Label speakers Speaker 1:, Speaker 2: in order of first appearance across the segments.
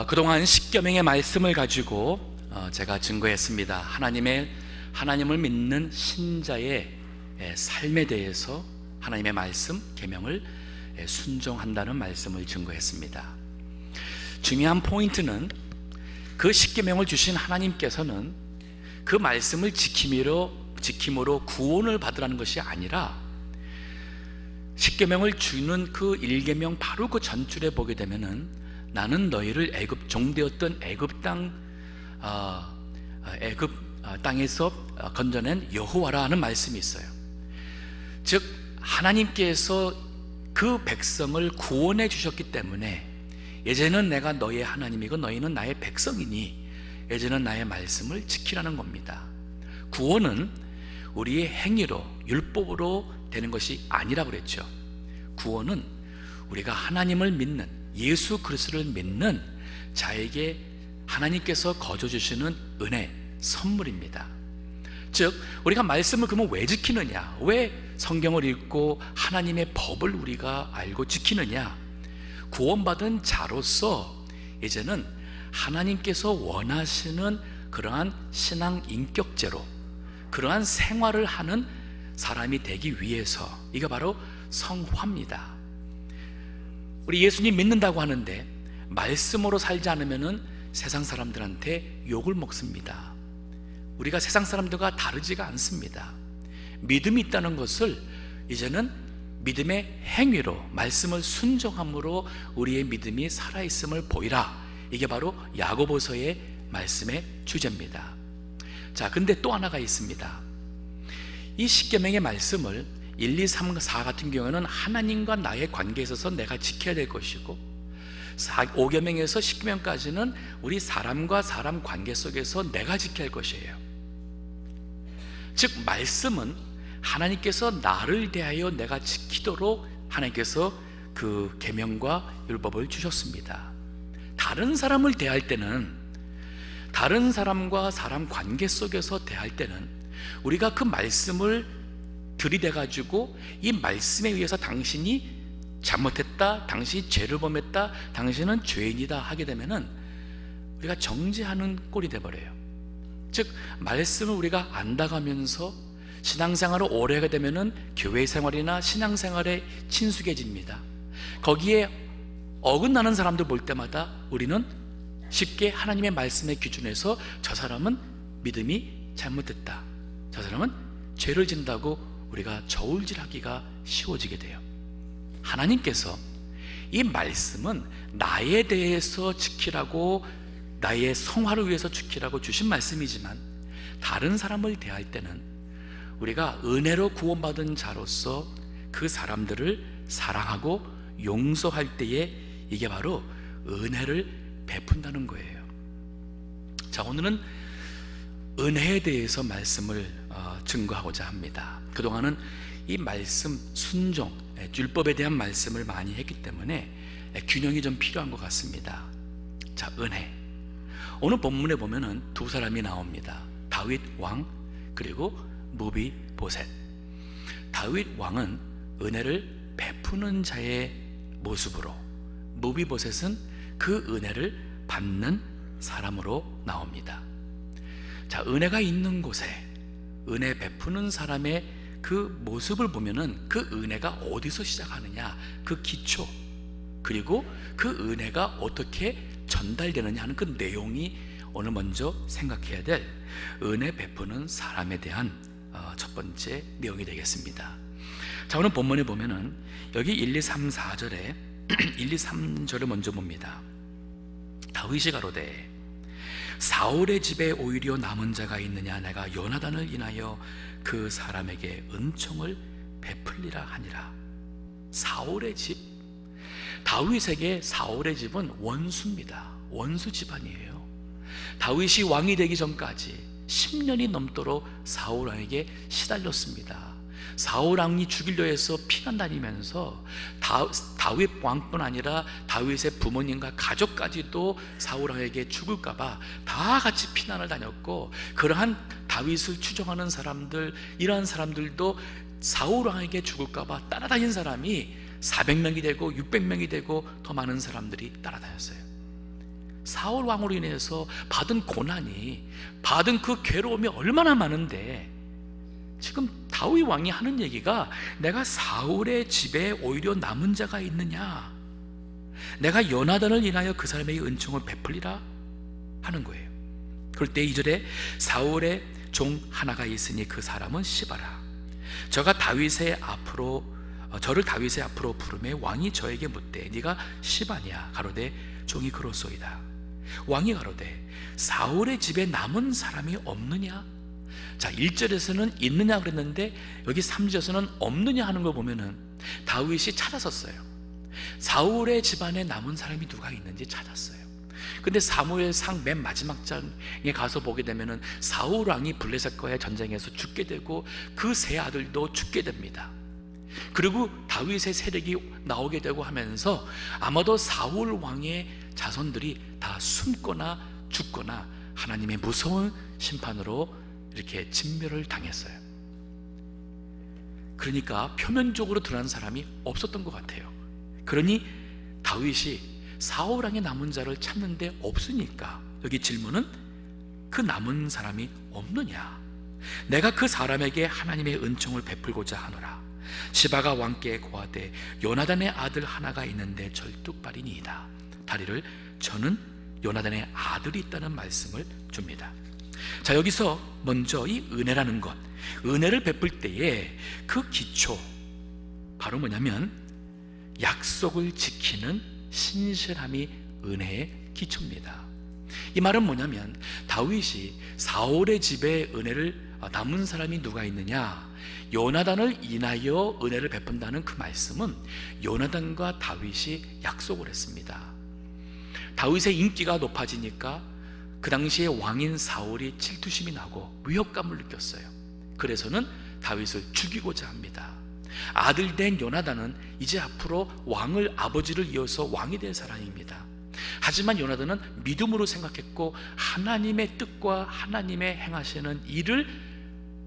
Speaker 1: 그동안 십계명의 말씀을 가지고 제가 증거했습니다. 하나님을 믿는 신자의 삶에 대해서 하나님의 말씀, 계명을 순종한다는 말씀을 증거했습니다. 중요한 포인트는 그 십계명을 주신 하나님께서는 그 말씀을 지킴으로 구원을 받으라는 것이 아니라, 십계명을 주는 그 1계명 바로 그 전줄에 보게 되면은 나는 너희를 종되었던 애굽 땅에서 건져낸 여호와라 하는 말씀이 있어요. 즉 하나님께서 그 백성을 구원해 주셨기 때문에 이제는 내가 너희의 하나님이고 너희는 나의 백성이니 이제는 나의 말씀을 지키라는 겁니다. 구원은 우리의 행위로, 율법으로 되는 것이 아니라고 그랬죠. 구원은 우리가 하나님을 믿는, 예수 그리스도를 믿는 자에게 하나님께서 거저 주시는 은혜, 선물입니다. 즉 우리가 말씀을 그러면 왜 지키느냐, 왜 성경을 읽고 하나님의 법을 우리가 알고 지키느냐, 구원받은 자로서 이제는 하나님께서 원하시는 그러한 신앙 인격제로 그러한 생활을 하는 사람이 되기 위해서, 이게 바로 성화입니다. 우리 예수님 믿는다고 하는데 말씀으로 살지 않으면 세상 사람들한테 욕을 먹습니다. 우리가 세상 사람들과 다르지가 않습니다. 믿음이 있다는 것을 이제는 믿음의 행위로, 말씀을 순종함으로 우리의 믿음이 살아있음을 보이라, 이게 바로 야고보서의 말씀의 주제입니다. 자, 근데 또 하나가 있습니다. 이 십계명의 말씀을 1, 2, 3, 4 같은 경우에는 하나님과 나의 관계에 있어서 내가 지켜야 될 것이고, 5계명에서 10계명까지는 우리 사람과 사람 관계 속에서 내가 지켜야 할 것이에요. 즉 말씀은 하나님께서 나를 대하여 내가 지키도록 하나님께서 그 계명과 율법을 주셨습니다. 다른 사람을 대할 때는, 다른 사람과 사람 관계 속에서 대할 때는 우리가 그 말씀을 들이대가지고 이 말씀에 의해서 당신이 잘못했다, 당신이 죄를 범했다, 당신은 죄인이다 하게 되면은 우리가 정죄하는 꼴이 돼버려요. 즉 말씀을 우리가 안다가면서 신앙생활을 오래 하게 되면은 교회 생활이나 신앙생활에 친숙해집니다. 거기에 어긋나는 사람들 볼 때마다 우리는 쉽게 하나님의 말씀의 기준에서 저 사람은 믿음이 잘못됐다, 저 사람은 죄를 짓는다고 우리가 저울질하기가 쉬워지게 돼요. 하나님께서 이 말씀은 나에 대해서 지키라고, 나의 성화를 위해서 지키라고 주신 말씀이지만, 다른 사람을 대할 때는 우리가 은혜로 구원받은 자로서 그 사람들을 사랑하고 용서할 때에 이게 바로 은혜를 베푼다는 거예요. 자, 오늘은 은혜에 대해서 말씀을 증거하고자 합니다. 그동안은 이 말씀 순종, 율법에 대한 말씀을 많이 했기 때문에 균형이 좀 필요한 것 같습니다. 자, 은혜. 오늘 본문에 보면은 두 사람이 나옵니다. 다윗 왕 그리고 무비보셋. 다윗 왕은 은혜를 베푸는 자의 모습으로, 무비보셋은 그 은혜를 받는 사람으로 나옵니다. 자, 은혜가 있는 곳에 은혜 베푸는 사람의 그 모습을 보면은 그 은혜가 어디서 시작하느냐, 그 기초, 그리고 그 은혜가 어떻게 전달되느냐 하는 그 내용이 오늘 먼저 생각해야 될 은혜 베푸는 사람에 대한 첫 번째 내용이 되겠습니다. 자, 오늘 본문에 보면은 여기 1, 2, 3, 4절에 1, 2, 3절을 먼저 봅니다. 다윗이 가로되 사울의 집에 오히려 남은 자가 있느냐, 내가 요나단을 인하여 그 사람에게 은총을 베풀리라 하니라. 사울의 집, 다윗에게 사울의 집은 원수입니다. 원수 집안이에요. 다윗이 왕이 되기 전까지 10년이 넘도록 사울 왕에게 시달렸습니다. 사울 왕이 죽이려 해서 피난 다니면서 다윗 왕뿐 아니라 다윗의 부모님과 가족까지도 사울 왕에게 죽을까봐 다 같이 피난을 다녔고, 그러한 다윗을 추종하는 사람들, 이러한 사람들도 사울 왕에게 죽을까봐 따라다닌 사람이 400명이 되고 600명이 되고 더 많은 사람들이 따라다녔어요. 사울 왕으로 인해서 받은 고난이, 받은 그 괴로움이 얼마나 많은데, 지금 다윗 왕이 하는 얘기가 내가 사울의 집에 오히려 남은 자가 있느냐, 내가 요나단을 인하여 그 사람에게 은총을 베풀리라 하는 거예요. 그럴 때 2절에 사울의 종 하나가 있으니 그 사람은 시바라. 저를 다윗의 앞으로 부르매 왕이 저에게 묻되 네가 시바냐? 가로되 종이 그렇소이다. 왕이 가로되 사울의 집에 남은 사람이 없느냐? 자, 1절에서는 있느냐 그랬는데 여기 3절에서는 없느냐 하는 걸 보면은 다윗이 찾았었어요. 사울의 집안에 남은 사람이 누가 있는지 찾았어요. 근데 사무엘상 맨 마지막 장에 가서 보게 되면은 사울 왕이 블레셋과의 전쟁에서 죽게 되고 그 세 아들도 죽게 됩니다. 그리고 다윗의 세력이 나오게 되고 하면서 아마도 사울 왕의 자손들이 다 숨거나 죽거나 하나님의 무서운 심판으로 이렇게 진멸을 당했어요. 그러니까 표면적으로 드러난 사람이 없었던 것 같아요. 그러니 다윗이 사울 왕의 남은 자를 찾는데 없으니까 여기 질문은 그 남은 사람이 없느냐? 내가 그 사람에게 하나님의 은총을 베풀고자 하노라. 시바가 왕께 고하되 요나단의 아들 하나가 있는데 절뚝발이니이다. 다리를 저는 요나단의 아들이 있다는 말씀을 줍니다. 자, 여기서 먼저 이 은혜라는 것, 은혜를 베풀 때에 그 기초 바로 뭐냐면 약속을 지키는 신실함이 은혜의 기초입니다. 이 말은 뭐냐면 다윗이 사울의 집에 은혜를 남은 사람이 누가 있느냐, 요나단을 인하여 은혜를 베푼다는 그 말씀은 요나단과 다윗이 약속을 했습니다. 다윗의 인기가 높아지니까 그 당시에 왕인 사울이 질투심이 나고 위협감을 느꼈어요. 그래서는 다윗을 죽이고자 합니다. 아들 된 요나단은 이제 앞으로 왕을, 아버지를 이어서 왕이 될 사람입니다. 하지만 요나단은 믿음으로 생각했고 하나님의 뜻과 하나님의 행하시는 일을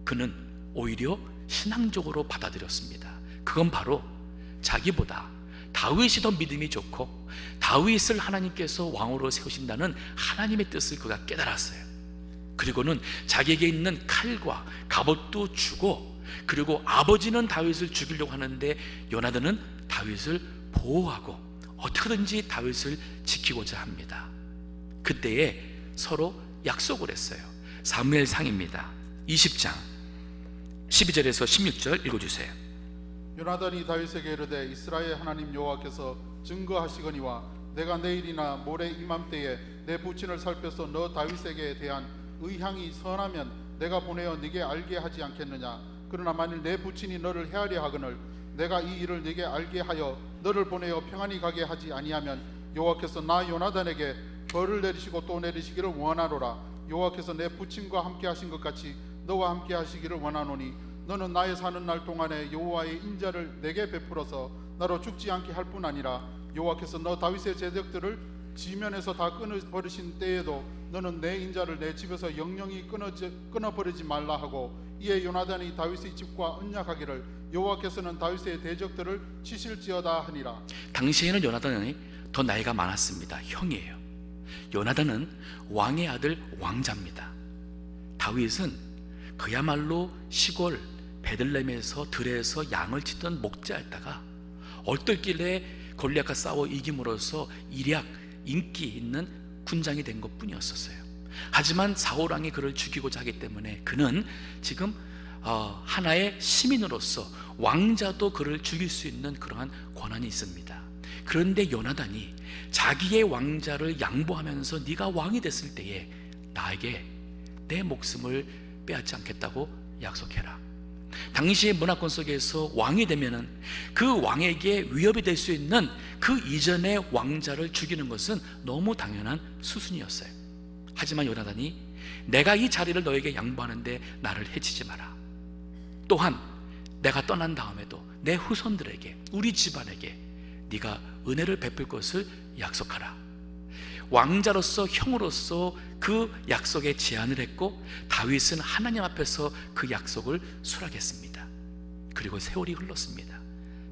Speaker 1: 그는 오히려 신앙적으로 받아들였습니다. 그건 바로 자기보다 다윗이 더 믿음이 좋고 다윗을 하나님께서 왕으로 세우신다는 하나님의 뜻을 그가 깨달았어요. 그리고는 자기에게 있는 칼과 갑옷도 주고, 그리고 아버지는 다윗을 죽이려고 하는데 요나단은 다윗을 보호하고 어떻게든지 다윗을 지키고자 합니다. 그때에 서로 약속을 했어요. 사무엘상입니다. 20장 12절에서 16절 읽어주세요.
Speaker 2: 요나단이 다윗에게 이르되 이스라엘 하나님 여호와께서 증거하시거니와 내가 내일이나 모레 이맘때에 내 부친을 살펴서 너 다윗에게 대한 의향이 선하면 내가 보내어 네게 알게 하지 않겠느냐. 그러나 만일 내 부친이 너를 헤아려 하거늘 내가 이 일을 네게 알게 하여 너를 보내어 평안히 가게 하지 아니하면 여호와께서 나 요나단에게 벌을 내리시고 또 내리시기를 원하노라. 여호와께서 내 부친과 함께 하신 것 같이 너와 함께 하시기를 원하노니 너는 나의 사는 날 동안에 여호와의 인자를 내게 베풀어서 나로 죽지 않게 할 뿐 아니라 여호와께서 너 다윗의 제적들을 지면에서 다 끊어버리신 때에도 너는 내 인자를 내 집에서 영영히 끊어버리지 말라 하고, 이에 요나단이 다윗의 집과 언약하기를 여호와께서는 다윗의 대적들을 치실지어다 하니라.
Speaker 1: 당시에는 요나단이 더 나이가 많았습니다. 형이에요. 요나단은 왕의 아들 왕자입니다. 다윗은 그야말로 시골 베들레헴에서 들에서 양을 치던 목자였다가 얼떨결에 골리앗과 싸워 이김으로써 일약 인기 있는 군장이 된 것뿐이었어요. 하지만 사울 왕이 그를 죽이고자 하기 때문에 그는 지금 하나의 시민으로서 왕자도 그를 죽일 수 있는 그러한 권한이 있습니다. 그런데 요나단이 자기의 왕자를 양보하면서 네가 왕이 됐을 때에 나에게 내 목숨을 빼앗지 않겠다고 약속해라. 당시의 문화권 속에서 왕이 되면은 그 왕에게 위협이 될 수 있는 그 이전의 왕자를 죽이는 것은 너무 당연한 수순이었어요. 하지만 요나단이 내가 이 자리를 너에게 양보하는데 나를 해치지 마라. 또한 내가 떠난 다음에도 내 후손들에게, 우리 집안에게 네가 은혜를 베풀 것을 약속하라. 왕자로서, 형으로서 그 약속에 제안을 했고 다윗은 하나님 앞에서 그 약속을 수락했습니다. 그리고 세월이 흘렀습니다.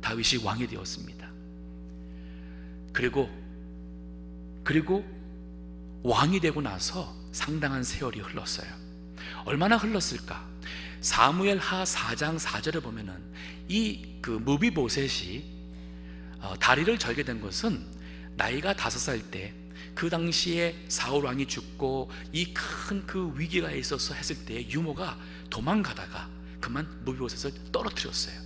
Speaker 1: 다윗이 왕이 되었습니다. 그리고 왕이 되고 나서 상당한 세월이 흘렀어요. 얼마나 흘렀을까? 사무엘 하 4장 4절에 보면은 이 무비보셋이 다리를 절게 된 것은 나이가 5살 때, 그 당시에 사울 왕이 죽고 이 큰 그 위기가 있어서 했을 때 유모가 도망가다가 그만 무비보셋을 떨어뜨렸어요.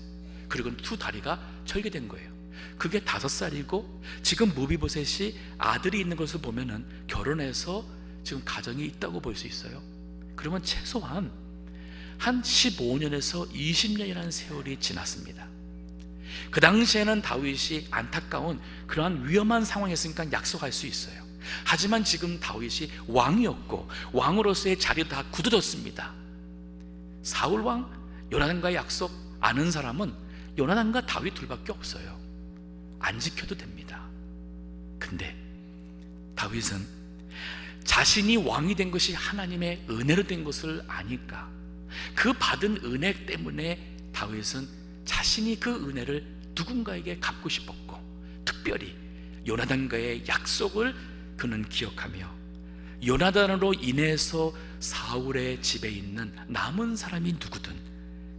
Speaker 1: 그리고 두 다리가 절게 된 거예요. 그게 5살이고 지금 무비보셋이 아들이 있는 것을 보면은 결혼해서 지금 가정이 있다고 볼 수 있어요. 그러면 최소한 한 15년에서 20년이라는 세월이 지났습니다. 그 당시에는 다윗이 안타까운 그러한 위험한 상황이었으니까 약속할 수 있어요. 하지만 지금 다윗이 왕이었고 왕으로서의 자리도 다 굳어졌습니다. 사울왕 요나단과의 약속 아는 사람은 요나단과 다윗 둘밖에 없어요. 안 지켜도 됩니다. 근데 다윗은 자신이 왕이 된 것이 하나님의 은혜로 된 것을 아니까 그 받은 은혜 때문에 다윗은 자신이 그 은혜를 누군가에게 갚고 싶었고, 특별히 요나단과의 약속을 그는 기억하며 요나단으로 인해서 사울의 집에 있는 남은 사람이 누구든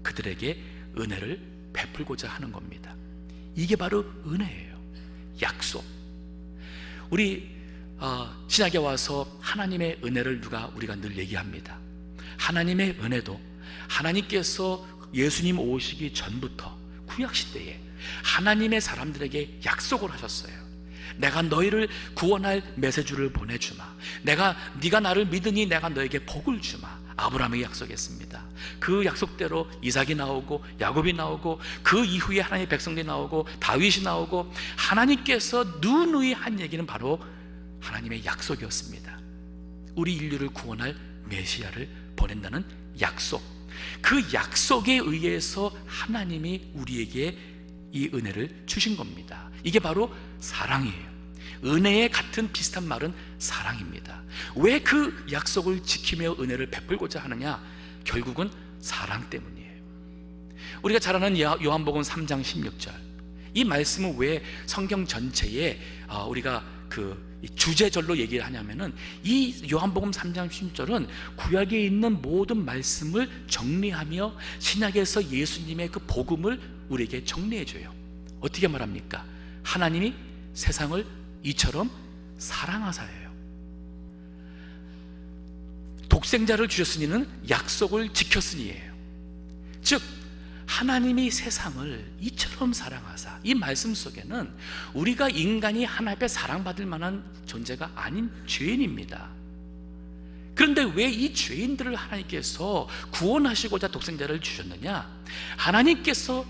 Speaker 1: 그들에게 은혜를 베풀고자 하는 겁니다. 이게 바로 은혜예요. 약속. 우리 신약에 와서 하나님의 은혜를 우리가 늘 얘기합니다. 하나님의 은혜도 하나님께서 예수님 오시기 전부터 구약시대에 하나님의 사람들에게 약속을 하셨어요. 내가 너희를 구원할 메시지를 보내주마. 네가 나를 믿으니 내가 너에게 복을 주마. 아브라함에게 약속했습니다. 그 약속대로 이삭이 나오고 야곱이 나오고 그 이후에 하나님의 백성들이 나오고 다윗이 나오고 하나님께서 누누이 한 얘기는 바로 하나님의 약속이었습니다. 우리 인류를 구원할 메시아를 보낸다는 약속. 그 약속에 의해서 하나님이 우리에게 이 은혜를 주신 겁니다. 이게 바로 사랑이에요. 은혜의 같은 비슷한 말은 사랑입니다. 왜 그 약속을 지키며 은혜를 베풀고자 하느냐? 결국은 사랑 때문이에요. 우리가 잘 아는 요한복음 3장 16절, 이 말씀은 왜 성경 전체에 우리가 주제절로 얘기를 하냐면은, 이 요한복음 3장 16절은 구약에 있는 모든 말씀을 정리하며 신약에서 예수님의 그 복음을 우리에게 정리해줘요. 어떻게 말합니까? 하나님이 세상을 이처럼 사랑하사예요. 독생자를 주셨으니는 약속을 지켰으니예요. 즉 하나님이 세상을 이처럼 사랑하사, 이 말씀 속에는 우리가 인간이 하나님 앞에 사랑받을 만한 존재가 아닌 죄인입니다. 그런데 왜 이 죄인들을 하나님께서 구원하시고자 독생자를 주셨느냐? 하나님께서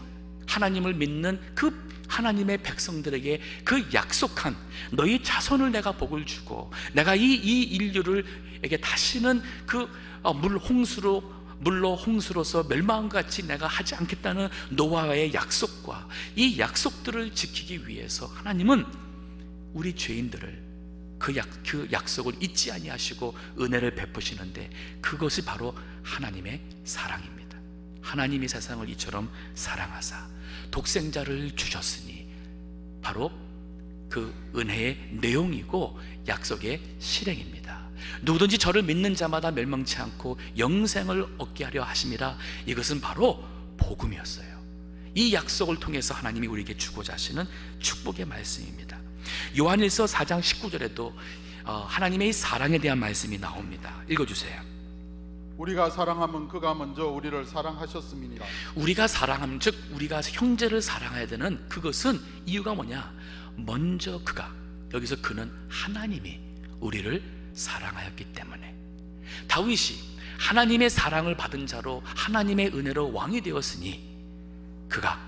Speaker 1: 하나님을 믿는 그 하나님의 백성들에게 그 약속한 너희 자손을 내가 복을 주고 내가 이 인류를에게 다시는 물로 홍수로서 멸망한 것 같이 내가 하지 않겠다는 노아의 약속과 이 약속들을 지키기 위해서 하나님은 우리 죄인들을 그 약속을 잊지 아니하시고 은혜를 베푸시는데, 그것이 바로 하나님의 사랑입니다. 하나님이 세상을 이처럼 사랑하사 독생자를 주셨으니, 바로 그 은혜의 내용이고 약속의 실행입니다. 누구든지 저를 믿는 자마다 멸망치 않고 영생을 얻게 하려 하심이라. 이것은 바로 복음이었어요. 이 약속을 통해서 하나님이 우리에게 주고자 하시는 축복의 말씀입니다. 요한일서 4장 19절에도 하나님의 사랑에 대한 말씀이 나옵니다. 읽어주세요.
Speaker 2: 우리가 사랑하면 그가 먼저 우리를 사랑하셨음이니라.
Speaker 1: 우리가 사랑하면, 즉 우리가 형제를 사랑해야 되는 그것은 이유가 뭐냐? 먼저 그가, 여기서 그는 하나님이 우리를 사랑하였기 때문에. 다윗이 하나님의 사랑을 받은 자로 하나님의 은혜로 왕이 되었으니 그가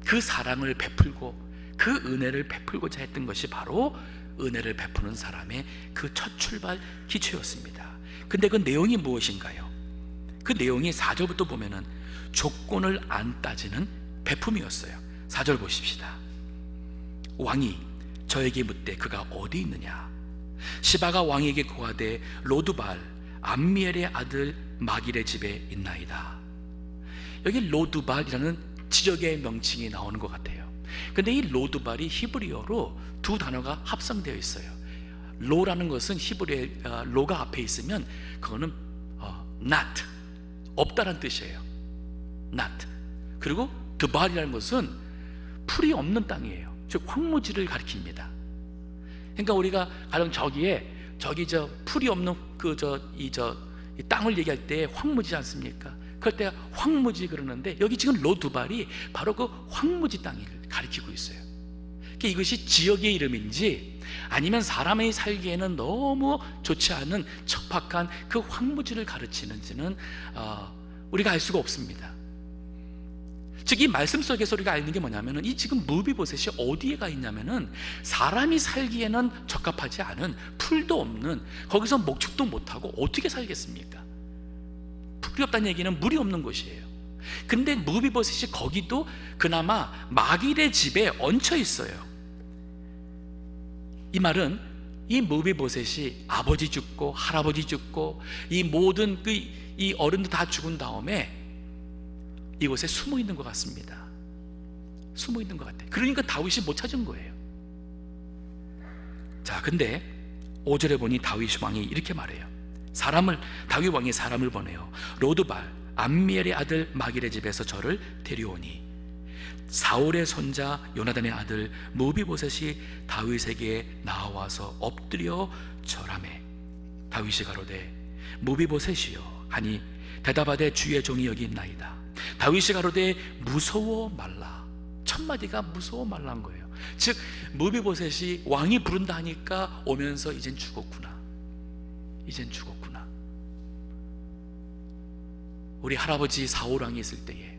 Speaker 1: 그 사랑을 베풀고 그 은혜를 베풀고자 했던 것이 바로 은혜를 베푸는 사람의 그 첫 출발 기초였습니다. 근데 그 내용이 무엇인가요? 그 내용이 4절부터 보면은 조건을 안 따지는 베품이었어요. 4절 보십시다. 왕이 저에게 묻되 그가 어디 있느냐? 시바가 왕에게 고하되 로두발 암미엘의 아들 마길의 집에 있나이다. 여기 로두발이라는 지역의 명칭이 나오는 것 같아요. 근데 이 로두발이 히브리어로 두 단어가 합성되어 있어요. 로라는 것은 히브리의 로가 앞에 있으면 그거는 not, 없다란 뜻이에요. not. 그리고 드발이라는 것은 풀이 없는 땅이에요. 즉 황무지를 가리킵니다. 그러니까 우리가 가령 저기 풀이 없는 이 땅을 얘기할 때 황무지 않습니까? 그럴 때 황무지 그러는데, 여기 지금 로두발이 바로 그 황무지 땅을 가리키고 있어요. 그러니까 이것이 지역의 이름인지 아니면 사람이 살기에는 너무 좋지 않은 척박한 그 황무지를 가르치는지는 우리가 알 수가 없습니다. 즉 이 말씀 속에서 우리가 알는 게 뭐냐면은, 이 지금 무비보셋이 어디에 가 있냐면은 사람이 살기에는 적합하지 않은, 풀도 없는, 거기서 목축도 못하고 어떻게 살겠습니까? 풀이 없다는 얘기는 물이 없는 곳이에요. 근데 무비보셋이 거기도 그나마 마길의 집에 얹혀 있어요. 이 말은 이 무비보셋이 아버지 죽고 할아버지 죽고 이 모든 이 어른들 다 죽은 다음에 이곳에 숨어 있는 것 같습니다. 숨어 있는 것 같아요. 그러니까 다윗이 못 찾은 거예요. 자, 근데 5절에 보니 다윗 왕이 이렇게 말해요. 다윗 왕이 사람을 보내요. 로드발 암미엘의 아들 마길의 집에서 저를 데려오니 사울의 손자 요나단의 아들 무비보셋이 다윗에게 나와서 엎드려 절하매 다윗이 가로되 무비보셋이여 하니 대답하되 주의 종이 여기 있나이다. 다윗이 가로되 무서워 말라. 첫 마디가 무서워 말란 거예요. 즉 무비보셋이 왕이 부른다 하니까 오면서 이젠 죽었구나. 우리 할아버지 사울 왕이 있을 때에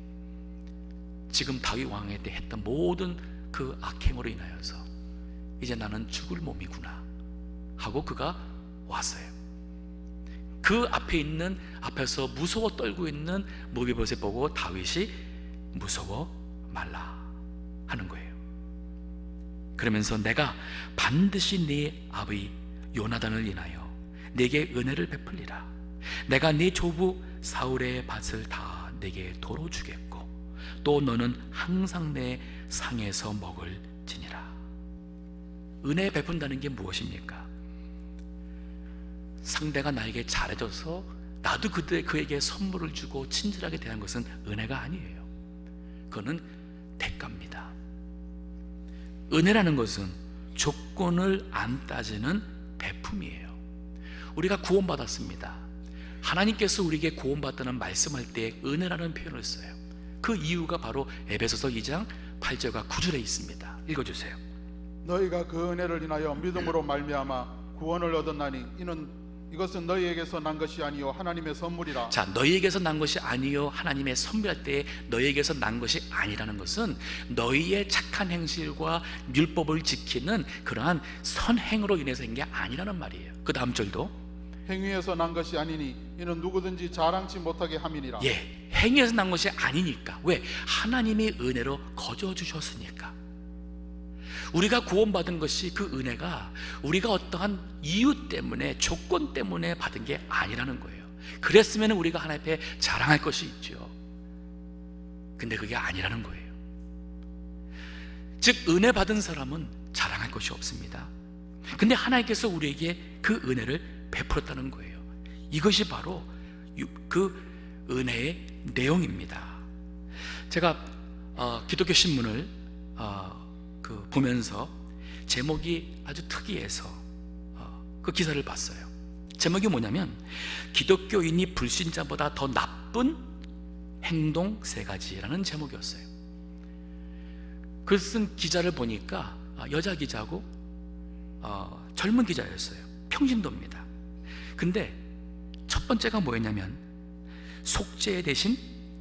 Speaker 1: 지금 다윗 왕에 대해 했던 모든 그 악행으로 인하여서 이제 나는 죽을 몸이구나 하고 그가 왔어요. 그 앞에서 무서워 떨고 있는 무비보셋 보고 다윗이 무서워 말라 하는 거예요. 그러면서 내가 반드시 네 아비 요나단을 인하여 네게 은혜를 베풀리라. 내가 네 조부 사울의 밭을 다 네게 도로 주겠고 또 너는 항상 내 상에서 먹을지니라. 은혜 베푼다는 게 무엇입니까? 상대가 나에게 잘해줘서 나도 그에게 선물을 주고 친절하게 대한 것은 은혜가 아니에요. 그거는 대가입니다. 은혜라는 것은 조건을 안 따지는 베품이에요. 우리가 구원받았습니다. 하나님께서 우리에게 구원받다는 말씀할 때 은혜라는 표현을 써요. 그 이유가 바로 에베소서 2장 8절과 9절에 있습니다. 읽어주세요.
Speaker 2: 너희가 그 은혜를 인하여 믿음으로 말미암아 구원을 얻었나니 이것은 너희에게서 난 것이 아니요 하나님의 선물이라.
Speaker 1: 자, 너희에게서 난 것이 아니요 하나님의 선물할 때 너희에게서 난 것이 아니라는 것은 너희의 착한 행실과 율법을 지키는 그러한 선행으로 인해서 한 게 아니라는 말이에요. 그 다음 절도
Speaker 2: 행위에서 난 것이 아니니 이는 누구든지 자랑치 못하게 함이니라.
Speaker 1: 예, 행위에서 난 것이 아니니까. 왜? 하나님이 은혜로 거저 주셨으니까. 우리가 구원받은 것이, 그 은혜가 우리가 어떠한 이유 때문에, 조건 때문에 받은 게 아니라는 거예요. 그랬으면 우리가 하나님 앞에 자랑할 것이 있죠. 근데 그게 아니라는 거예요. 즉 은혜 받은 사람은 자랑할 것이 없습니다. 근데 하나님께서 우리에게 그 은혜를 베풀었다는 거예요. 이것이 바로 그 은혜의 내용입니다. 제가 기독교 신문을 보면서 제목이 아주 특이해서 그 기사를 봤어요. 제목이 뭐냐면 기독교인이 불신자보다 더 나쁜 행동 3가지라는 제목이었어요. 글 쓴 기자를 보니까 여자 기자고 젊은 기자였어요. 평신도입니다. 근데 첫 번째가 뭐였냐면 속죄 대신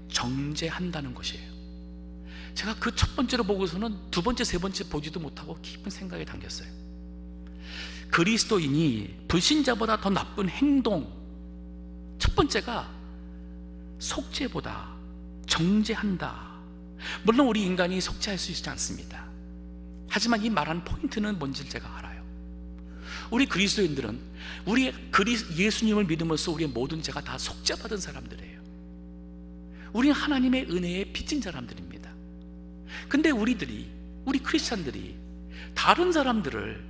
Speaker 1: 정죄한다는 것이에요. 제가 그 첫 번째로 보고서는 두 번째, 세 번째 보지도 못하고 깊은 생각에 담겼어요. 그리스도인이 불신자보다 더 나쁜 행동, 첫 번째가 속죄보다 정죄한다. 물론 우리 인간이 속죄할 수 있지 않습니다. 하지만 이 말하는 포인트는 뭔지 제가 알아요. 우리 그리스도인들은 예수님을 믿음으로써 우리의 모든 죄가 다 속죄받은 사람들이에요. 우리는 하나님의 은혜에 빚진 사람들입니다. 근데 우리 크리스찬들이 다른 사람들을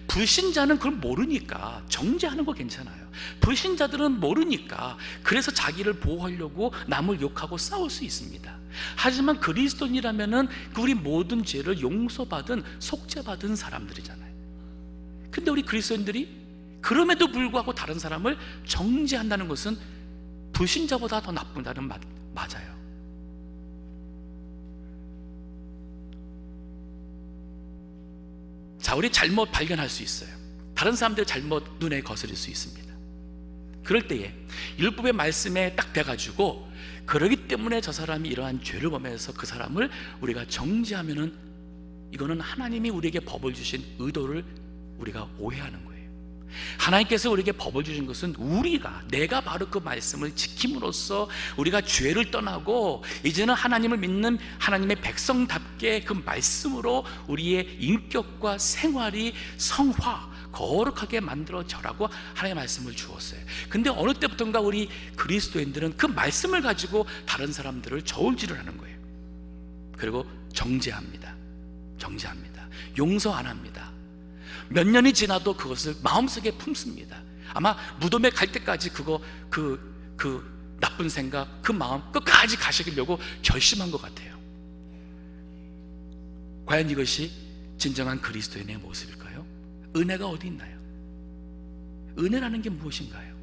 Speaker 1: 불신자는 그걸 모르니까 정죄하는 거 괜찮아요. 불신자들은 모르니까 그래서 자기를 보호하려고 남을 욕하고 싸울 수 있습니다. 하지만 그리스도인이라면은 우리 모든 죄를 용서받은 속죄받은 사람들이잖아요. 근데 우리 그리스도인들이 그럼에도 불구하고 다른 사람을 정죄한다는 것은 불신자보다 더 나쁘다는 말 맞아요. 자, 우리 잘못 발견할 수 있어요. 다른 사람들의 잘못 눈에 거스릴 수 있습니다. 그럴 때에 율법의 말씀에 딱 돼가지고 그러기 때문에 저 사람이 이러한 죄를 범해서 그 사람을 우리가 정죄하면은 이거는 하나님이 우리에게 법을 주신 의도를 우리가 오해하는 거예요. 하나님께서 우리에게 법을 주신 것은 내가 바로 그 말씀을 지킴으로써 우리가 죄를 떠나고 이제는 하나님을 믿는 하나님의 백성답게 그 말씀으로 우리의 인격과 생활이 성화, 거룩하게 만들어져라고 하나님의 말씀을 주었어요. 근데 어느 때부턴가 우리 그리스도인들은 그 말씀을 가지고 다른 사람들을 저울질을 하는 거예요. 그리고 정죄합니다. 용서 안 합니다. 몇 년이 지나도 그것을 마음속에 품습니다. 아마 무덤에 갈 때까지 그 나쁜 생각, 그 마음 끝까지 가시려고 결심한 것 같아요. 과연 이것이 진정한 그리스도인의 모습일까요? 은혜가 어디 있나요? 은혜라는 게 무엇인가요?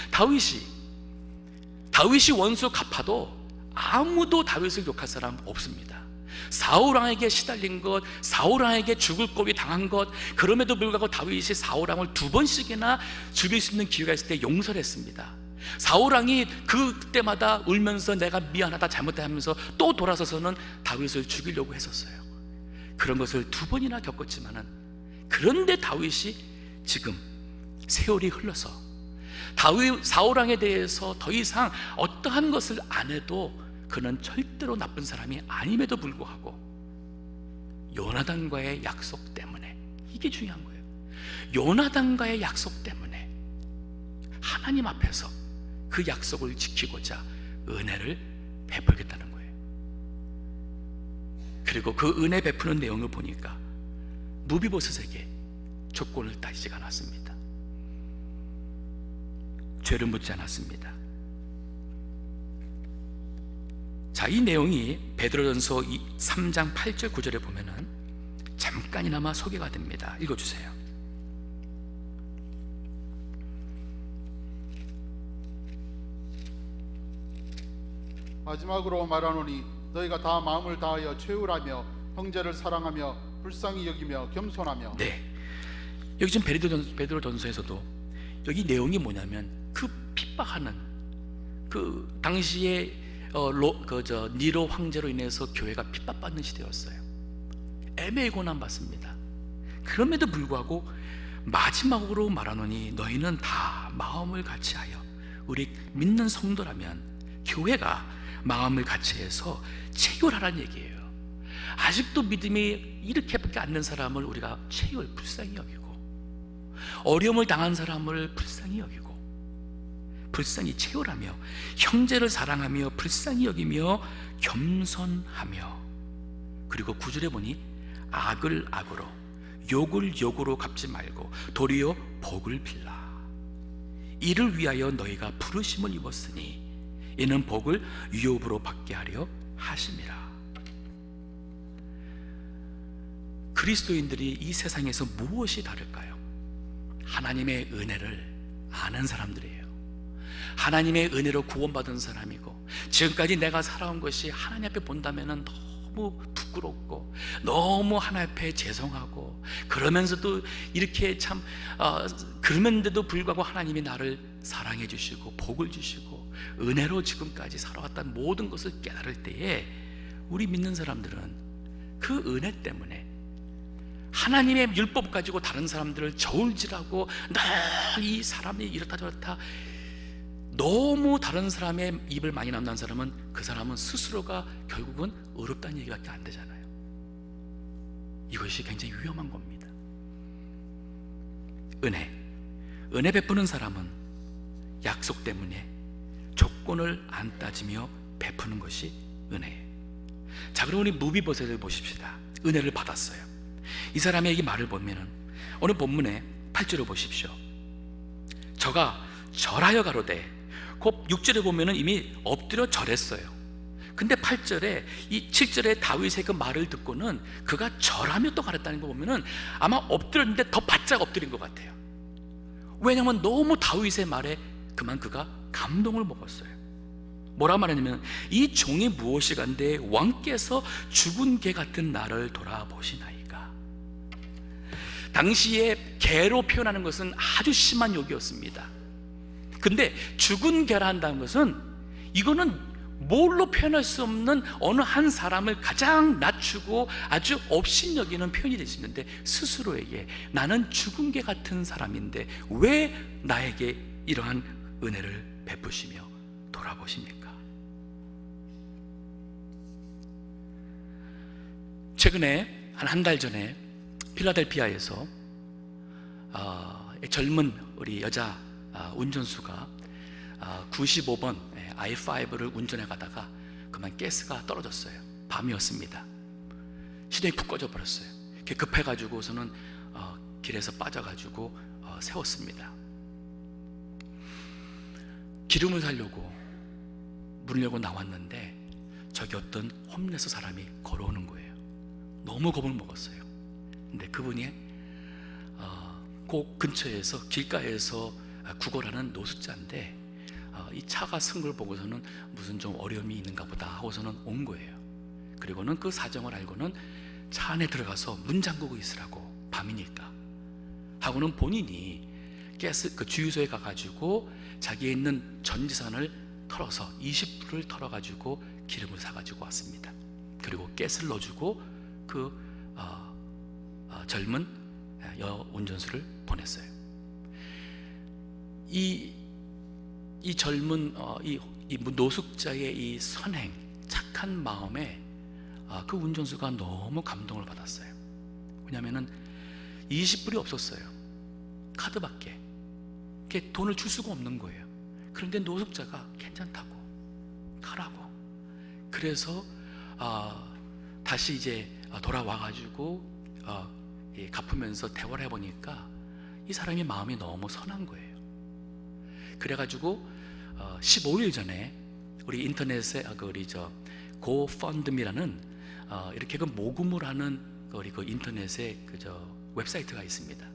Speaker 1: 다윗이 원수 갚아도 아무도 다윗을 욕할 사람 없습니다. 사울왕에게 시달린 것, 사울왕에게 죽을 꼴이 당한 것, 그럼에도 불구하고 다윗이 사울왕을 2번씩이나 죽일 수 있는 기회가 있을 때 용서를 했습니다. 사울왕이 그때마다 울면서 내가 미안하다, 잘못했다 하면서 또 돌아서서는 다윗을 죽이려고 했었어요. 그런 것을 2번이나 겪었지만은, 그런데 다윗이 지금 세월이 흘러서 사울왕에 대해서 더 이상 어떠한 것을 안 해도 그는 절대로 나쁜 사람이 아님에도 불구하고 요나단과의 약속 때문에, 이게 중요한 거예요. 요나단과의 약속 때문에 하나님 앞에서 그 약속을 지키고자 은혜를 베풀겠다는 거예요. 그리고 그 은혜 베푸는 내용을 보니까 무비보셋에게 조건을 따지지 않았습니다. 죄를 묻지 않았습니다. 자, 이 내용이 베드로전서 3장 8절 9절에 보면은 잠깐이나마 소개가 됩니다. 읽어주세요.
Speaker 2: 마지막으로 말하노니 너희가 다 마음을 다하여 채우라며 형제를 사랑하며 불쌍히 여기며 겸손하며.
Speaker 1: 네, 여기 지금 베드로전서에서도 여기 내용이 뭐냐면 그 핍박하는 그 당시에 니로 황제로 인해서 교회가 핍박받는 시대였어요. 애매히 고난받습니다. 그럼에도 불구하고 마지막으로 말하노니 너희는 다 마음을 같이하여, 우리 믿는 성도라면 교회가 마음을 같이해서 체휼하라는 얘기예요. 아직도 믿음이 이렇게밖에 않는 사람을 우리가 체휼, 불쌍히 여기고, 어려움을 당한 사람을 불쌍히 여기고, 불쌍히 채우라며 형제를 사랑하며 불쌍히 여기며 겸손하며. 그리고 9절에 보니 악을 악으로 욕을 욕으로 갚지 말고 도리어 복을 빌라. 이를 위하여 너희가 부르심을 입었으니 이는 복을 유업으로 받게 하려 하심이라. 그리스도인들이 이 세상에서 무엇이 다를까요? 하나님의 은혜를 아는 사람들이에요. 하나님의 은혜로 구원받은 사람이고, 지금까지 내가 살아온 것이 하나님 앞에 본다면 너무 부끄럽고 너무 하나님 앞에 죄송하고, 그러면서도 이렇게 참 그러면서도 불구하고 하나님이 나를 사랑해 주시고 복을 주시고 은혜로 지금까지 살아왔던 모든 것을 깨달을 때에 우리 믿는 사람들은 그 은혜 때문에 하나님의 율법 가지고 다른 사람들을 저울질하고 이 사람이 이렇다 저렇다, 너무 다른 사람의 입을 많이 남는 사람은 그 사람은 스스로가 결국은 어렵다는 얘기밖에 안 되잖아요. 이것이 굉장히 위험한 겁니다. 은혜 베푸는 사람은 약속 때문에 조건을 안 따지며 베푸는 것이 은혜예요. 자, 그럼 우리 무비보셋을 보십시다. 은혜를 받았어요. 이 사람의 이 말을 보면은 오늘 본문에 8절을 보십시오. 저가 절하여 가로되, 곧 6절에 보면은 이미 엎드려 절했어요. 근데 8절에 이 7절에 다윗의 그 말을 듣고는 그가 절하며 또 가랬다는 거 보면은 아마 엎드렸는데 더 바짝 엎드린 것 같아요. 왜냐하면 너무 다윗의 말에 그만 그가 감동을 먹었어요. 뭐라 말하냐면, 이 종이 무엇이간데 왕께서 죽은 개 같은 나를 돌아보시나이까. 당시에 개로 표현하는 것은 아주 심한 욕이었습니다. 근데 죽은 개라 한다는 것은, 이거는 뭘로 표현할 수 없는 어느 한 사람을 가장 낮추고 아주 업신여기는 표현이 될 수 있는데, 스스로에게 나는 죽은 개 같은 사람인데 왜 나에게 이러한 은혜를 베푸시며 돌아보십니까? 최근에 한 달 전에 필라델피아에서 젊은 우리 여자 운전수가 95번 i5를 운전해 가다가 그만 가스가 떨어졌어요. 밤이었습니다. 시동이 푹 꺼져 버렸어요. 급해가지고서는 길에서 빠져가지고 세웠습니다. 기름을 사려고 문을 열고 나왔는데 저기 어떤 홈레스 사람이 걸어오는 거예요. 너무 겁을 먹었어요. 근데 그분이 그 근처에서 길가에서 구걸하는 노숙자인데 이 차가 쓴 걸 보고서는 무슨 좀 어려움이 있는가 보다 하고서는 온 거예요. 그리고는 그 사정을 알고는 차 안에 들어가서 문 잠그고 있으라고, 밤이니까 하고는 본인이 그 주유소에 가가지고 자기에 있는 전 재산을 털어서 20불을 털어가지고 기름을 사가지고 왔습니다. 그리고 가스를 넣어주고 그 젊은 여 운전수를 보냈어요. 이 젊은 이 노숙자의 이 선행, 착한 마음에 그 운전수가 너무 감동을 받았어요. 왜냐하면은 20불이 없었어요. 카드밖에. 돈을 줄 수가 없는 거예요. 그런데 노숙자가 괜찮다고, 가라고. 그래서 다시 이제 돌아와가지고 갚으면서 대화를 해보니까 이 사람이 마음이 너무 선한 거예요. 그래가지고 15일 전에 우리 인터넷에 우리 고펀드미라는 이렇게 그 모금을 하는 우리 그 인터넷에 웹사이트가 있습니다.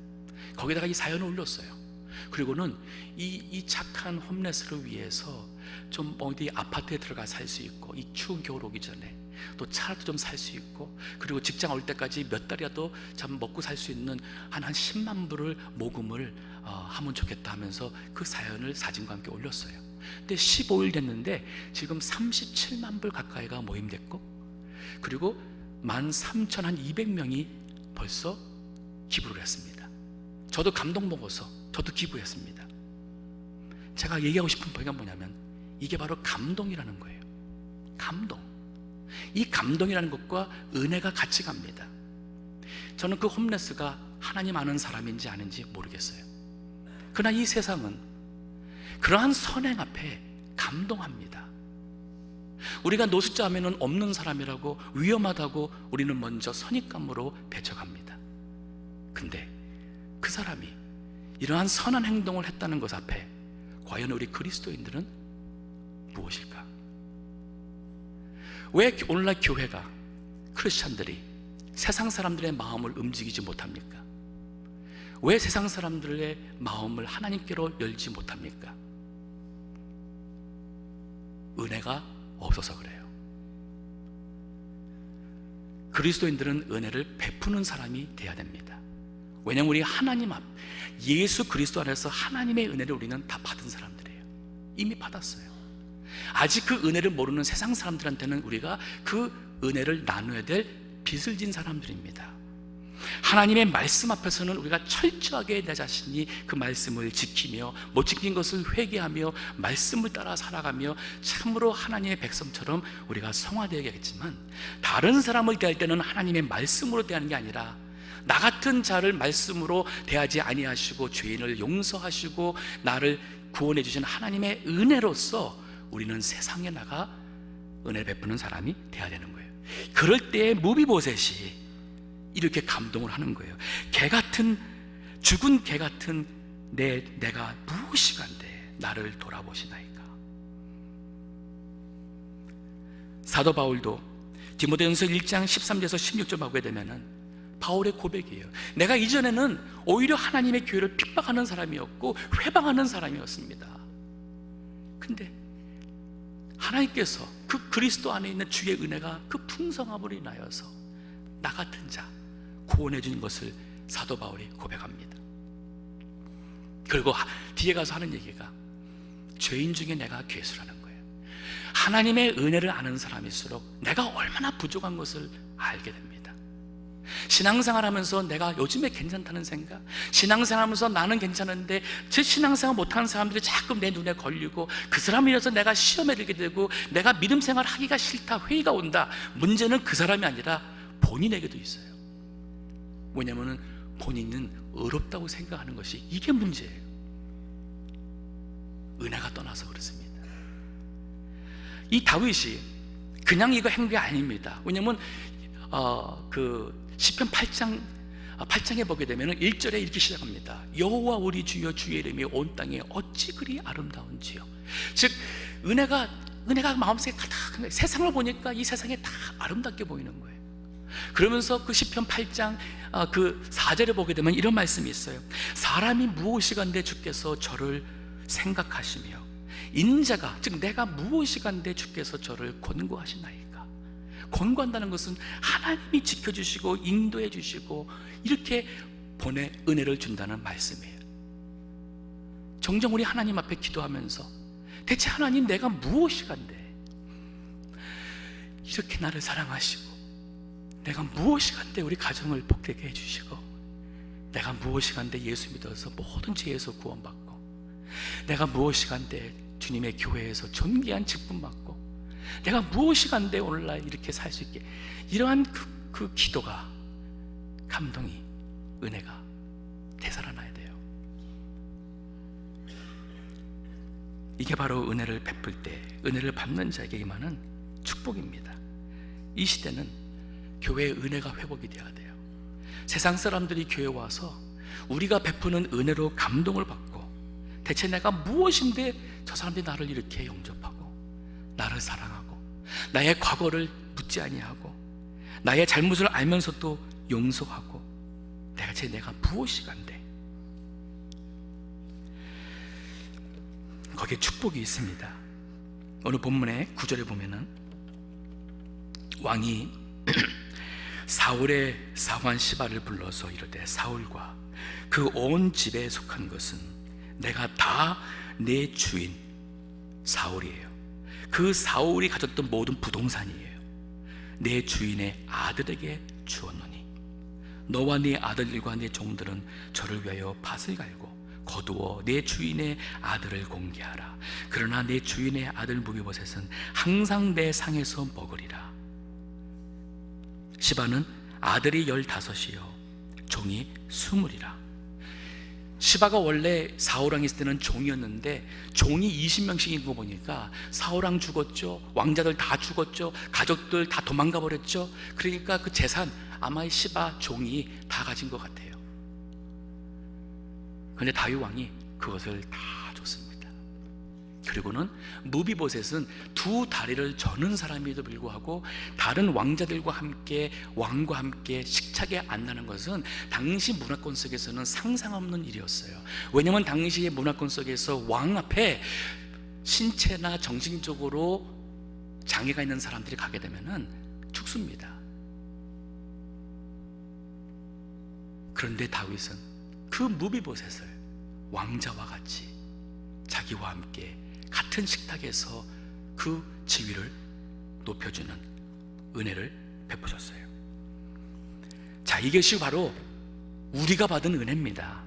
Speaker 1: 거기다가 이 사연을 올렸어요. 그리고는 이 착한 홈레스를 위해서 좀 어디 아파트에 들어가 살 수 있고, 이 추운 겨울 오기 전에 또 차라도 좀 살 수 있고, 그리고 직장 올 때까지 몇 달이라도 참 먹고 살 수 있는 한 10만 불을 모금을 하면 좋겠다 하면서 그 사연을 사진과 함께 올렸어요. 근데 15일 됐는데 지금 37만 불 가까이가 모임됐고, 그리고 13,200명이 벌써 기부를 했습니다. 저도 감동 먹어서 저도 기부했습니다. 제가 얘기하고 싶은 포인트가 뭐냐면, 이게 바로 감동이라는 거예요. 감동. 이 감동이라는 것과 은혜가 같이 갑니다. 저는 그 홈레스가 하나님 아는 사람인지 아닌지 모르겠어요. 그러나 이 세상은 그러한 선행 앞에 감동합니다. 우리가 노숙자 하면은 없는 사람이라고, 위험하다고 우리는 먼저 선입감으로 배척합니다. 근데 그 사람이 이러한 선한 행동을 했다는 것 앞에 과연 우리 그리스도인들은 무엇일까? 왜 오늘날 교회가, 크리스찬들이 세상 사람들의 마음을 움직이지 못합니까? 왜 세상 사람들의 마음을 하나님께로 열지 못합니까? 은혜가 없어서 그래요. 그리스도인들은 은혜를 베푸는 사람이 돼야 됩니다. 왜냐하면 우리 하나님 앞, 예수 그리스도 안에서 하나님의 은혜를 우리는 다 받은 사람들이에요. 이미 받았어요. 아직 그 은혜를 모르는 세상 사람들한테는 우리가 그 은혜를 나눠야 될 빚을 진 사람들입니다. 하나님의 말씀 앞에서는 우리가 철저하게 내 자신이 그 말씀을 지키며 못 지킨 것을 회개하며 말씀을 따라 살아가며 참으로 하나님의 백성처럼 우리가 성화되어야겠지만, 다른 사람을 대할 때는 하나님의 말씀으로 대하는 게 아니라 나 같은 자를 말씀으로 대하지 아니하시고 죄인을 용서하시고 나를 구원해 주신 하나님의 은혜로서 우리는 세상에 나가 은혜 베푸는 사람이 돼야 되는 거예요. 그럴 때 무비보셋이 이렇게 감동을 하는 거예요. 개 같은 죽은 개 같은 내가 무엇이간데 나를 돌아보시나이까. 사도 바울도 디모데전서 1장 13절에서 16절 보게 되면은 바울의 고백이에요. 내가 이전에는 오히려 하나님의 교회를 핍박하는 사람이었고 회방하는 사람이었습니다. 근데 하나님께서 그 그리스도 안에 있는 주의 은혜가 그 풍성함으로 인하여서 나 같은 자 구원해 준 것을 사도 바울이 고백합니다. 그리고 뒤에 가서 하는 얘기가 죄인 중에 내가 괴수라는 거예요. 하나님의 은혜를 아는 사람일수록 내가 얼마나 부족한 것을 알게 됩니다. 신앙생활 하면서 내가 요즘에 괜찮다는 생각, 신앙생활 하면서 나는 괜찮은데 제 신앙생활 못하는 사람들이 자꾸 내 눈에 걸리고 그 사람이 이어서 내가 시험에 들게 되고 내가 믿음생활 하기가 싫다, 회의가 온다. 문제는 그 사람이 아니라 본인에게도 있어요. 왜냐하면 본인은 의롭다고 생각하는 것이 이게 문제예요. 은혜가 떠나서 그렇습니다. 이 다윗이 그냥 이거 한 게 아닙니다. 왜냐하면 그 시편 8장에 보게 되면 1절에 이렇게 시작합니다. 여호와 우리 주여 주의 이름이 온 땅에 어찌 그리 아름다운지요. 즉 은혜가 마음속에 가득한 거예요. 세상을 보니까 이 세상에 다 아름답게 보이는 거예요. 그러면서 그 시편 8장 그 4절에 보게 되면 이런 말씀이 있어요. 사람이 무엇이간데 주께서 저를 생각하시며 인자가 즉 내가 무엇이간데 주께서 저를 권고하시나이까. 권고한다는 것은 하나님이 지켜주시고 인도해 주시고 이렇게 보내 은혜를 준다는 말씀이에요. 종종 우리 하나님 앞에 기도하면서 대체 하나님 내가 무엇이간데 이렇게 나를 사랑하시고, 내가 무엇이간데 우리 가정을 복되게 해주시고, 내가 무엇이간데 예수 믿어서 모든 죄에서 구원받고, 내가 무엇이간데 주님의 교회에서 존귀한 직분 받고, 내가 무엇이간데 오늘날 이렇게 살 수 있게, 이러한 그 기도가, 감동이, 은혜가 되살아나야 돼요. 이게 바로 은혜를 베풀 때, 은혜를 받는 자에게 임하는 축복입니다. 이 시대는 교회의 은혜가 회복이 되어야 돼요. 세상 사람들이 교회에 와서 우리가 베푸는 은혜로 감동을 받고, 대체 내가 무엇인데 저 사람들이 나를 이렇게 영접하고 나를 사랑하고 나의 과거를 묻지 아니하고 나의 잘못을 알면서도 용서하고, 대체 내가 무엇이간데. 거기에 축복이 있습니다. 오늘 본문의 9절에 보면은 왕이 사울의 사환 시바를 불러서 이르되, 사울과 그 온 집에 속한 것은 내가 다 내 주인 사울이에요. 그 사울이 가졌던 모든 부동산이에요. 내 주인의 아들에게 주었노니 너와 네 아들들과 네 종들은 저를 위하여 밭을 갈고 거두어 내 주인의 아들을 공개하라. 그러나 내 주인의 아들 무비보셋은 항상 내 상에서 먹으리라. 시바는 아들이 15이요 종이 20이라. 시바가 원래 사울왕 있을 때는 종이었는데 종이 20명씩인 거 보니까 사울왕 죽었죠, 왕자들 다 죽었죠, 가족들 다 도망가 버렸죠. 그러니까 그 재산 아마 이 시바 종이 다 가진 것 같아요. 그런데 다윗 왕이 그것을 다 줬습니다. 그리고는 무비보셋은 두 다리를 저는 사람에도 불구하고 다른 왕자들과 함께, 왕과 함께 식탁에 앉는 것은 당시 문화권 속에서는 상상 없는 일이었어요. 왜냐하면 당시의 문화권 속에서 왕 앞에 신체나 정신적으로 장애가 있는 사람들이 가게 되면은 죽습니다. 그런데 다윗은 그 무비보셋을 왕자와 같이 자기와 함께 같은 식탁에서 그 지위를 높여주는 은혜를 베푸셨어요. 자, 이것이 바로 우리가 받은 은혜입니다.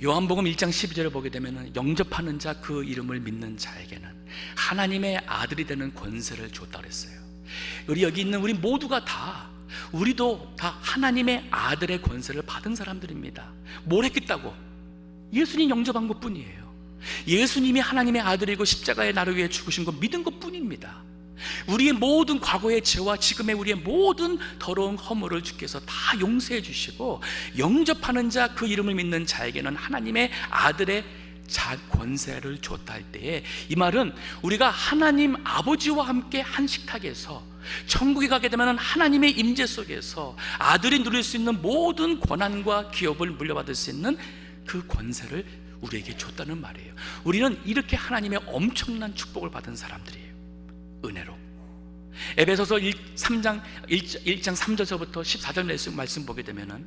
Speaker 1: 요한복음 1장 12절을 보게 되면 영접하는 자, 그 이름을 믿는 자에게는 하나님의 아들이 되는 권세를 줬다 그랬어요. 우리 여기 있는 우리 모두가 다, 우리도 다 하나님의 아들의 권세를 받은 사람들입니다. 뭘 했겠다고? 예수님 영접한 것뿐이에요. 예수님이 하나님의 아들이고 십자가에 나를 위해 죽으신 거 믿은 것뿐입니다. 우리의 모든 과거의 죄와 지금의 우리의 모든 더러운 허물을 주께서 다 용서해 주시고, 영접하는 자, 그 이름을 믿는 자에게는 하나님의 아들의 권세를 줬다 할 때에, 이 말은 우리가 하나님 아버지와 함께 한 식탁에서 천국에 가게 되면 하나님의 임재 속에서 아들이 누릴 수 있는 모든 권한과 기업을 물려받을 수 있는 그 권세를 우리에게 줬다는 말이에요. 우리는 이렇게 하나님의 엄청난 축복을 받은 사람들이에요. 은혜로. 에베소서 1장 3절서부터 14절 말씀 보게 되면은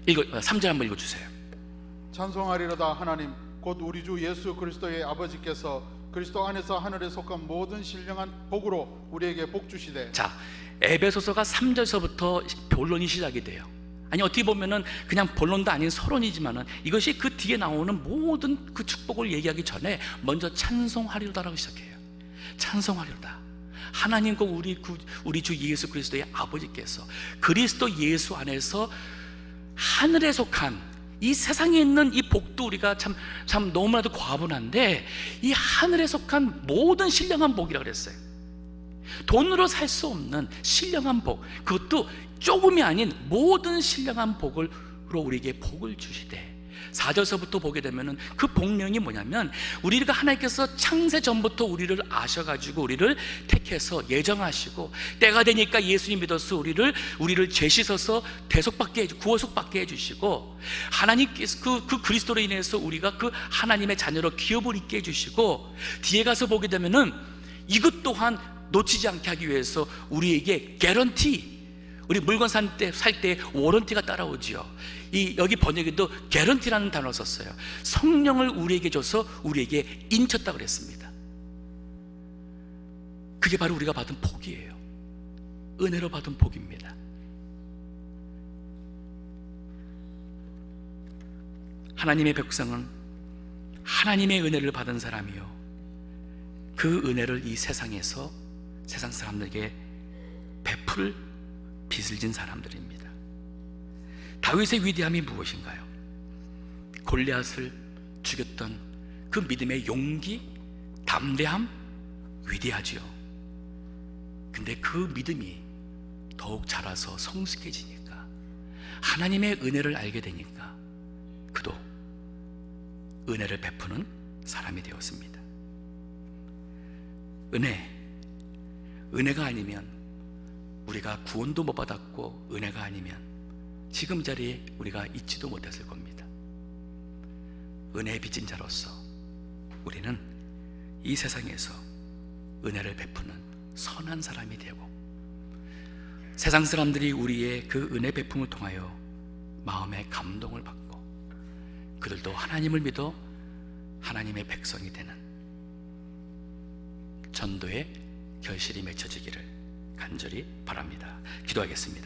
Speaker 1: 3절 한번 읽어주세요.
Speaker 2: 찬송하리로다 하나님 곧 우리 주 예수 그리스도의 아버지께서 그리스도 안에서 하늘에 속한 모든 신령한 복으로 우리에게 복 주시되.
Speaker 1: 자, 에베소서가 3절서부터 본론이 시작이 돼요. 아니, 어떻게 보면은 그냥 본론도 아닌 서론이지만은 이것이 그 뒤에 나오는 모든 그 축복을 얘기하기 전에 먼저 찬송하리로다라고 시작해요. 찬송하리로다. 하나님과 우리 주 예수 그리스도의 아버지께서 그리스도 예수 안에서 하늘에 속한, 이 세상에 있는 이 복도 우리가 참 너무나도 과분한데, 이 하늘에 속한 모든 신령한 복이라고 그랬어요. 돈으로 살 수 없는 신령한 복, 그것도 조금이 아닌 모든 신령한 복으로 우리에게 복을 주시되, 4절서부터 보게 되면은 그 복령이 뭐냐면, 우리가 하나님께서 창세 전부터 우리를 아셔가지고 우리를 택해서 예정하시고, 때가 되니까 예수님 믿어서 우리를 죄 씻어서 구원속받게 해주시고, 하나님께서 그 그리스도로 인해서 우리가 그 하나님의 자녀로 기업을 있게 해주시고, 뒤에 가서 보게 되면은 이것 또한 놓치지 않게 하기 위해서 우리에게 개런티, 우리 물건 살 때 워런티가 따라오지요. 여기 번역에도 개런티라는 단어를 썼어요. 성령을 우리에게 줘서 우리에게 인쳤다고 그랬습니다. 그게 바로 우리가 받은 복이에요. 은혜로 받은 복입니다. 하나님의 백성은 하나님의 은혜를 받은 사람이요, 그 은혜를 이 세상에서 세상 사람들에게 베풀 빚을 진 사람들입니다. 다윗의 위대함이 무엇인가요? 골리앗을 죽였던 그 믿음의 용기, 담대함, 위대하지요. 근데 그 믿음이 더욱 자라서 성숙해지니까, 하나님의 은혜를 알게 되니까 그도 은혜를 베푸는 사람이 되었습니다. 은혜가 아니면, 우리가 구원도 못 받았고 은혜가 아니면 지금 자리에 우리가 있지도 못했을 겁니다. 은혜의 빚진 자로서 우리는 이 세상에서 은혜를 베푸는 선한 사람이 되고, 세상 사람들이 우리의 그 은혜 베품을 통하여 마음의 감동을 받고, 그들도 하나님을 믿어 하나님의 백성이 되는 전도의 결실이 맺혀지기를 간절히 바랍니다. 기도하겠습니다.